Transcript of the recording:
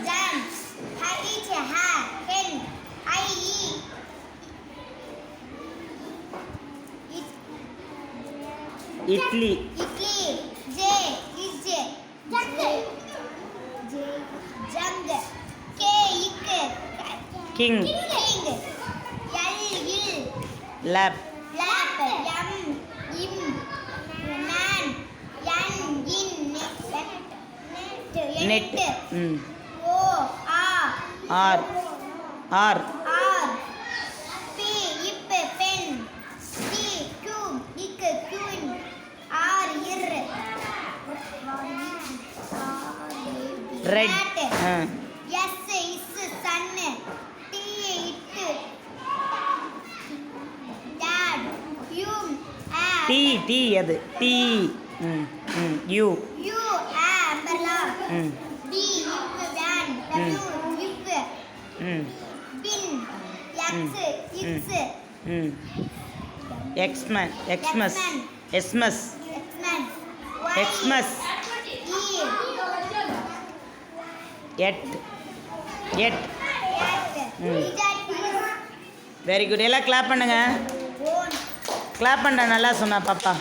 Jam. I eat a hat. Hen. I eat. Idli. Idli. J. Is J. Jung. K. Ik. King. King. L. Il. Lab. Lap. Yum. Im. Man. Yan. In. Net. ம். O. R. R. R. R. P. Ip. Pen. Q. Cube. Ik. Queen. R. Ir. Red. Rat. S. Is. Sun. T. It. Dad. Hum. Tea. Tea அது tea. ம். ம். You. U. Umbrella. ம். D. Ip. Van. W. Ip. ம். Bin. X. X. ம். X man. Xmas. எஸ்மஸ். X-Man. Y. Xmas. E. எட். எட். Cat. ம். Is. Very good. எல்லாம் கிளாப் பண்ணுங்க. Bone. கிளாப் பண்ண நல்லா சொன்னா பாப்பா.